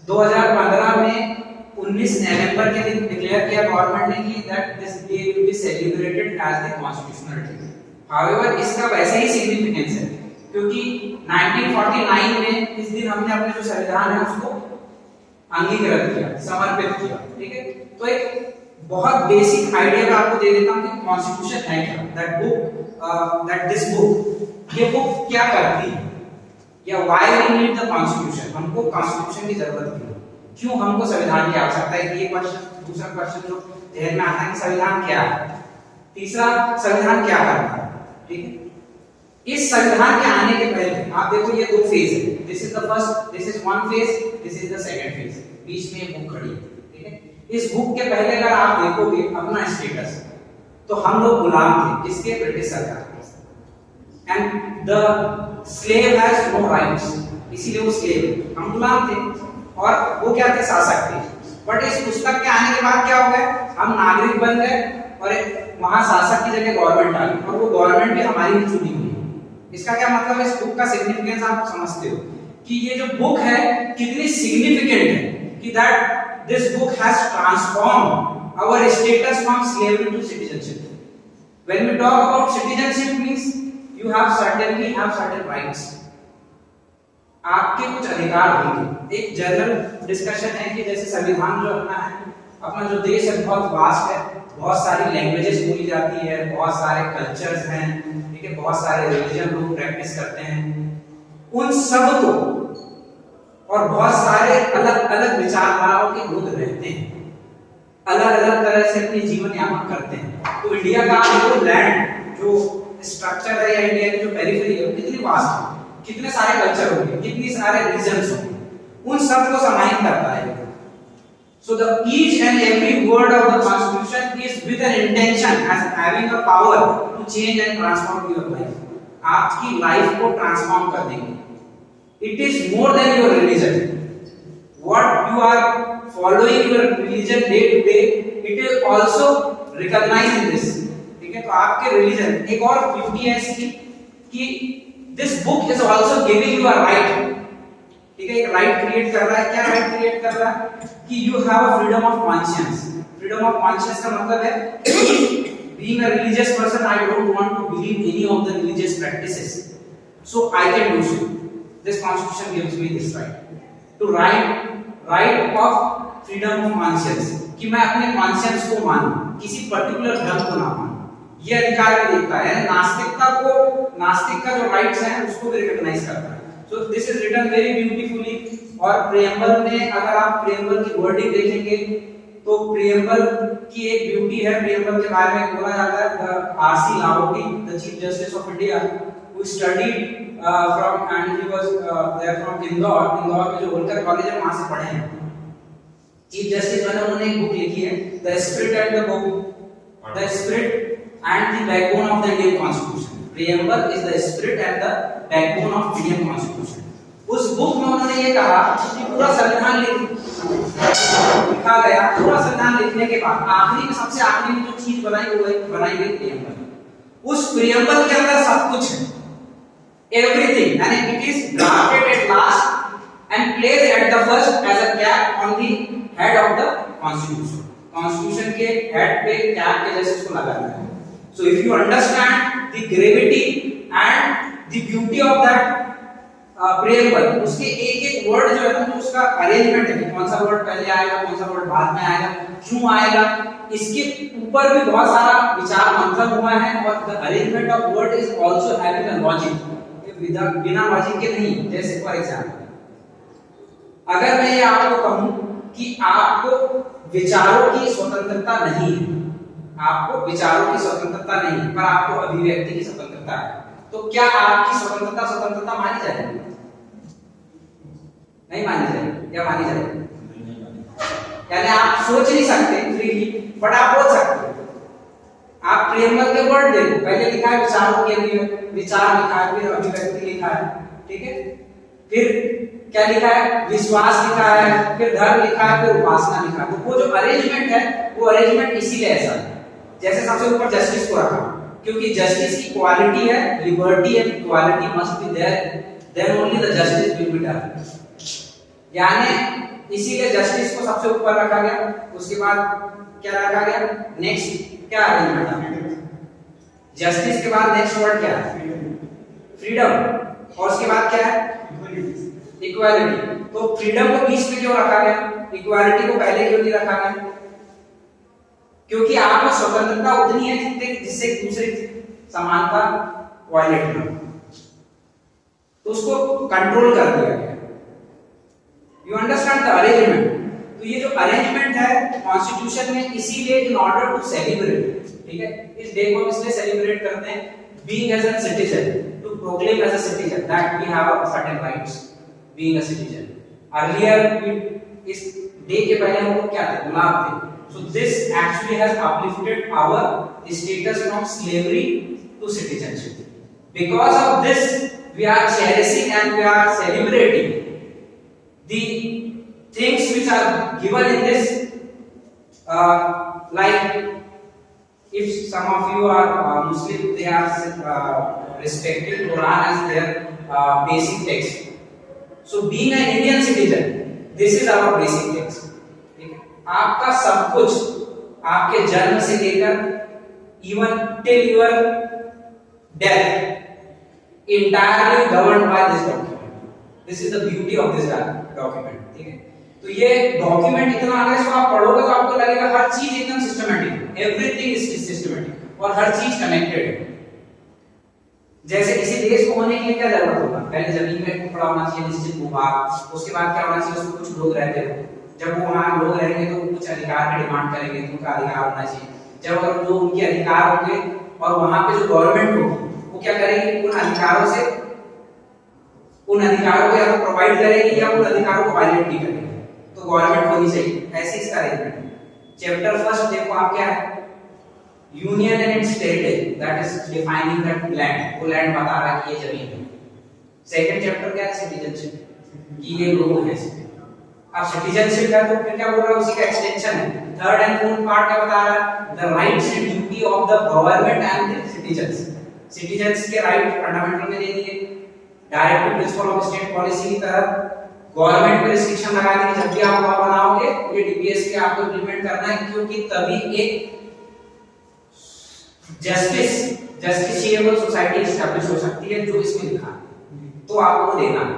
2015 में 19 नवंबर के दिन डिक्लेयर किया गवर्नमेंट ने कि that this day will be celebrated as the constitutional day. However इसका वैसे ही सिग्निफिकेंस है क्योंकि 1949 में इस दिन हमने अपने जो संविधान है उसको अंगीकृत किया, समर्पित किया। ठीक है, तो एक बहुत बेसिक आइडिया मैं आपको दे देता हूं कि कॉन्स्टिट्यूशन है क्या। दिस बुक, ये बुक क्या करती है या why we need the constitution, हमको कॉन्स्टिट्यूशन की जरूरत क्यों, क्यों हमको संविधान की आवश्यकता है। ये क्वेश्चन, दूसरा क्वेश्चन जो ध्यान में आता है कि संविधान क्या है, तीसरा संविधान क्या करता है। ठीक है, इस संविधान के आने के पहले आप देखो ये दो फेज है, this is the first, this is one phase, this is the second phase, बीच में ये बुक खड़ी है। ठीक है, इस बुक के पहले अगर आप देखोगे अपना स्टेटस, तो हम लोग गुलाम थे किसके, ब्रिटिश सरकार के। And the slave has no rights, इसीलिए वो स्लेव, हम गुलाम थे और वो क्या थे, शासक थे। बट इस पुस्तक के आने के बाद क्या हो गया, हम नागरिक बन गए और एक महाशासक की जगह गवर्नमेंट आ गई और वो गवर्नमेंट भी हमारी ही चुनी हुई है। इसका क्या मतलब है, इस बुक का सिग्निफिकेंस आप समझते हो कि ये जो बुक है कितनी सिग्निफिकेंट है कि that this book has transformed our status from slavery to citizenship. When we talk about citizenship means you have certainly have certain rights, आपके कुछ अधिकार होंगे। एक जनरल डिस्कशन है कि जैसे संविधान जो अपना जो देश है बहुत वास्ट है, बहुत सारी लैंग्वेजेस बोली जाती है, बहुत सारे कल्चर्स हैं, ठीक है, बहुत सारे रिलीजन लोग प्रैक्टिस करते हैं, उन सब को और बहुत सारे अलग अलग विचारधाराओं के लोग रहते हैं, अलग अलग तरह से अपनी जीवन यापन करते हैं। तो इंडिया का जो लैंड, जो स्ट्रक्चर है या इंडिया की जो पेरिफेरी है, कितनी वास्ट है, कितने सारे कल्चर होंगे, कितनी सारे रीजन्स होंगे, उन सब को समाहित करता है। So the each and every word of the Constitution is with an intention as having a power to change and transform your life. आपकी लाइफ को ट्रांसफॉर्म कर देंगे। It is more than your religion. What you are following your religion day to day, it is also recognized in this. ठीक है, तो आपके religion, एक और ब्यूटी है इसकी कि this book is also giving you a right. ठीक है, एक राइट क्रिएट कर रहा है। क्या राइट क्रिएट कर रहा है कि you have a freedom of conscience. Freedom of conscience का मतलब है being a religious person, I don't want to believe any of the religious practices, so I can do so. This constitution gives me this right to right of freedom of conscience, कि मैं अपने conscience को मानूं, किसी particular धर्म को ना मानूं, ये अधिकार भी देता है। नास्तिक का जो राइट्स हैं उसको भी रिकॉग्नाइज करता है। So this is written very beautifully। और प्रियम्बल में अगर आप प्रियम्बल की वर्डिंग देखेंगे तो प्रियम्बल की एक ब्यूटी है। प्रियम्बल के बारे में बोला जाता है RC Lahoti, the chief justice of India, who studied from and he was there from Indore में जो होलकर कॉलेज है वहां से पढ़े हैं। चीफ जस्टिस बने, उन्होंने एक बुक लिखी है the spirit and the book, the spirit and the backbone of the Indian constitution. Preamble is the spirit and the backbone of Indian Constitution। उस बुक में उन्होंने ये कहा कि पूरा संविधान लिखा गया, पूरा संविधान लिखने के बाद आखिरी में, सबसे आखिरी में जो चीज बनाई गई प्रियम्बल। उस प्रियम्बल के अंदर सब कुछ है, एवरीथिंग, यानी it is drafted at last and place at the first as a cap on the head of the constitution. Constitution के हेड पे कैप के जैसे इसको लगाना है। So if you understand the gravity and the beauty of that preamble, उसके एक word जो है ना, तो उसका अरेंजमेंट है कि कौन सा वर्ड पहले आएगा, कौन सा वर्ड बाद में आएगा, क्यों आएगा, इसके ऊपर भी बहुत सारा विचार मंथन हुआ है। और the arrangement of word is also having a logic, बिना लॉजिक के नहीं। जैसे फॉर एग्जाम्पल अगर मैं ये आपको कहूं कि आपको विचारों की स्वतंत्रता नहीं है, आपको विचारों की स्वतंत्रता नहीं पर आपको अभिव्यक्ति की स्वतंत्रता है, तो क्या आपकी स्वतंत्रता मानी जाएगी? नहीं मानी जाएगी। या मानी जाएगी? यानी आप सोच नहीं सकते फ्रीली, बट आप बोल सकते हो। आप प्रियम्बल के वर्ड देखो, पहले लिखा है विचारों के लिए, विचार लिखा है, फिर अभिव्यक्ति लिखा है, ठीक है, फिर क्या लिखा है, विश्वास लिखा है, फिर धर्म लिखा है, फिर उपासना लिखा है। तो वो जो अरेंजमेंट है, वो अरेंजमेंट इसीलिए ऐसा है। जैसे सबसे ऊपर जस्टिस को रखा, क्योंकि जस्टिस की क्वालिटी है, liberty and equality must be there, then only the justice will be done. यानी इसीलिए जस्टिस को सबसे ऊपर रखा गया। उसके बाद क्या रखा गया? नेक्स्ट क्या अरेंजमेंट था? जस्टिस के बाद नेक्स्ट वर्ड क्या है? फ्रीडम। और उसके बाद क्या है? इक्वालिटी। तो फ्रीडम को बीच में क्यों रखा गया? इक्वालिटी को पहले क्यों नहीं रखा गया? क्योंकि आपको स्वतंत्रता उतनी है जिससे दूसरे समानता वायलेट ना हो, तो उसको कंट्रोल कर दिया गया। You understand the arrangement? तो ये जो अरेंजमेंट है कॉन्स्टिट्यूशन में, इसीलिए इन ऑर्डर टू सेलिब्रेट, ठीक है, इस डे को इसलिए सेलिब्रेट करते हैं, being as a citizen, to proclaim as a citizen that we have certain rights being a citizen. Earlier इस डे के पहले हम लोग क्या थे? गुलाम थे। So this actually has uplifted our status from slavery to citizenship. Because of this, we are cherishing and we are celebrating the things which are given in this. Like, if some of you are Muslim, they are respecting Quran as their basic text. So being an Indian citizen, this is our basic text. आपका सब कुछ आपके जन्म से लेकर even till your death entirely governed by this document. This is the beauty of this document, ठीक है। तो ये डॉक्यूमेंट इतना आगे इसको आप पढ़ोगे तो आपको लगेगा हर चीज एकदम सिस्टमैटिक है, एवरीथिंग इज सिस्टमैटिक और हर चीज कनेक्टेड है। जैसे किसी देश को होने के लिए क्या जरूरत होगा? पहले जमीन में टुकड़ा होना चाहिए, निश्चित भूभाग, उसके बाद क्या होना चाहिए? उसमें कुछ लोग रहते हो, जब वो वहां लोग रहेंगे तो कुछ अधिकार की डिमांड करेंगे, तो उनका अधिकार होना चाहिए। जब अगर जो उनके अधिकार होंगे और वहां पे जो गवर्नमेंट होगी वो क्या करेगी? उन अधिकारों को या तो प्रोवाइड करेगी या उन अधिकारों को वायलेट नहीं करेगी, तो गवर्नमेंट होनी चाहिए। ऐसी इसका अरेंजमेंट है। चैप्टर फर्स्ट देखो आप क्या है? Union and it's territory, that is defining that land, वो लैंड बता रहा है कि ये जमीन है। सेकंड चैप्टर क्या है? सिटीजनशिप, कि ये लोग हैं। अब सिटीजनशिप है तो फिर क्या बोल रहा है? उसी का एक्सटेंशन है। थर्ड एंड फोर्थ पार्ट क्या बता रहा है? The rights and duty of the government and the citizens. Citizens के राइट फंडामेंटल में दे दिए, directive principle of state policy की तरह गवर्नमेंट पे रिस्ट्रिक्शन लगा दी कि जब भी आप लॉ बनाओगे ये डीपीएस के आपको इंप्लीमेंट करना है, क्योंकि तभी एक जस्टिसिएबल सोसाइटी एस्टैब्लिश हो सकती है, जो इसमें लिखा है, तो आपको देना है।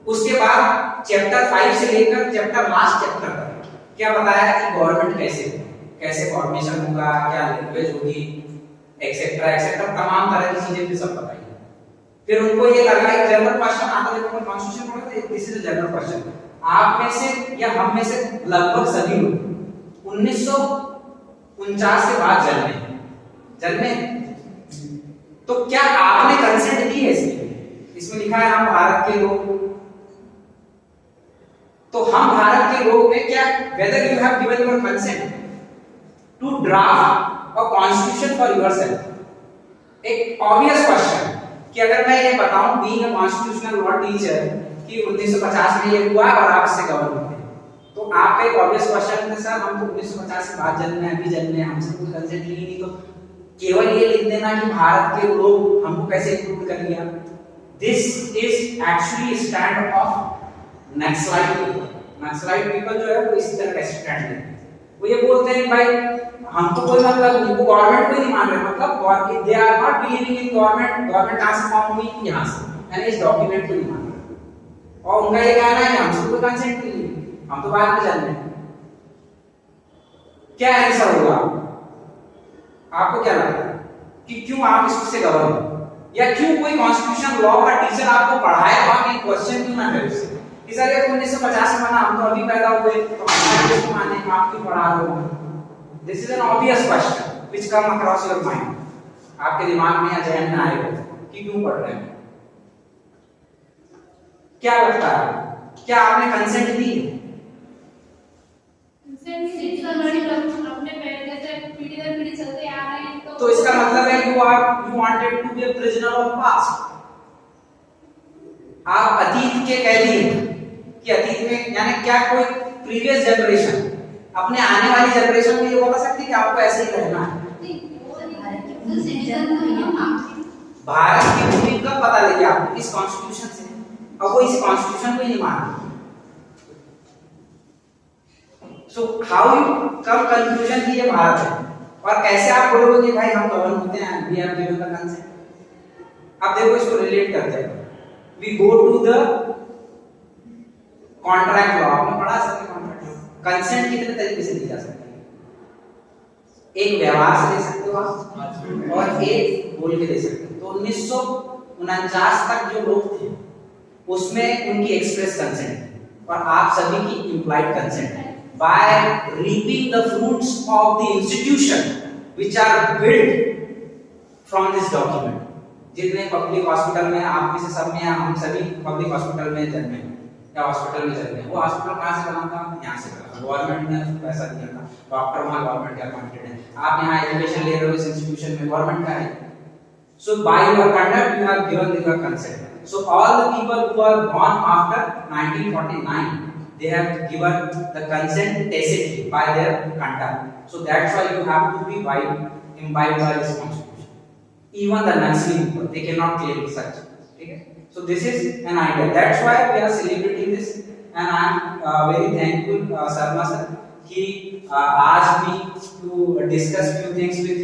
उसके बाद चैप्टर 5 से लेकर चैप्टर लास्ट चैप्टर तक क्या बताया कि गवर्नमेंट कैसे फॉर्मेशन होगा, क्या लैंग्वेज होगी, एक्सेट्रा एक्सेट्रा, तमाम तरह की चीजें भी सब बताई। फिर उनको ये लगा एक जनरल क्वेश्चन आता है, देखो कॉन्स्टिट्यूशन पढ़ा था, this is a general question. आप में से या हम में से लगभग सभी लोग 1949 के बाद जन्मे, तो क्या आपने कंसेंट दी है इसमें लिखा है हम भारत के लोग, तो हम भारत के लोग में क्या whether you have given your consent to draft a constitution for yourself? एक ऑब्वियस क्वेश्चन कि अगर मैं ये बताऊं being a constitutional law teacher कि 1950 में ये हुआ और आप से गवर्न होते हैं, तो आपका एक ऑब्वियस क्वेश्चन है सर हम तो 1950 के बाद जन्मे हैं, अभी जन्मे हैं, हमसे कोई कंसेंट ली नहीं, तो केवल ये लिख देना कि भारत के लोग हमको कैसे इंक्लूड कर लिया? This is actually stand of naxalite people. Naxalite people जो है वो इसी तरह का स्टैंड लेते हैं, वो ये बोलते हैं भाई हम तो कोई मतलब नहीं, वो गवर्नमेंट को नहीं मान रहे, मतलब they are not believing in government कहां से फॉर्म हुई? यहां से, यानी इस डॉक्यूमेंट को नहीं मान रहे। और उनका ये कहना है कि हमसे कोई कंसेंट नहीं है, हम तो बाद में जान रहे हैं। क्या आंसर होगा? आपको क्या लगता है कि क्यों आप इससे गवर्न हो, या क्यों कोई कॉन्स्टिट्यूशन लॉ का टीचर आपको पढ़ाए और एक क्वेश्चन क्यों ना करे उससे कि सर ये 1950 में माना, हम तो अभी पैदा हुए, तो हमारे इसको माने, आप क्यों पढ़ा रहे हो? This is an obvious question which come across your mind, आपके दिमाग में या जहन में आएगा कि क्यों पढ़ रहे हैं। क्या लगता है, क्या आपने कंसेंट दी? तो इसका मतलब है you wanted to be a prisoner of past. आप अतीत के कैदी हैं कि अतीत में, यानी क्या कोई प्रीवियस जनरेशन अपने आने वाली जनरेशन में ये बता सकती कि आपको ऐसे ही रहना है? भारत की भूमि कब पता लगी आपको? इस कॉन्स्टिट्यूशन से। अब वो इस कॉन्स्टिट्यूशन को ही नहीं मान रहे, so how you come conclusion कि ये भारत है, और कैसे आप बोलोगे कि भाई हम गवर्न होते हैं, we have given the consent. आप देखो इसको रिलेट करते हैं, we go to the contract law, आपने पढ़ा सकते कॉन्ट्रैक्ट लॉ, कंसेंट कितने तरीके से दी जा सकती है, एक व्यवहार से दे सकते हो आप और एक बोल के दे सकते हो। तो 1949 तक जो लोग थे उसमें उनकी एक्सप्रेस कंसेंट है और आप सभी की इम्प्लाइड कंसेंट है। By reaping the fruits of the institution which are built from this document, जितने पब्लिक हॉस्पिटल में आप में से सब में, हम सभी पब्लिक हॉस्पिटल में जन्मे या हॉस्पिटल में जन्मे, वो हॉस्पिटल कहाँ से बना था, यहाँ से बना था, गवर्नमेंट ने उसको पैसा दिया था, डॉक्टर वहाँ गवर्नमेंट के अपॉइंटेड है, आप यहाँ एजुकेशन ले रहे हो इस इंस्टीट्यूशन में, गवर्नमेंट का है। So by your conduct you have given your consent. So all the people who are born after 1949, they have given the consent tacitly by their conduct. So that's why you have to be imbibed by this constitution. Even the Nazi people, they cannot claim such. Okay? So this is an idea. That's why we are celebrating this, and I am very thankful, Sarma sir, कि आज भी to discuss few things with you.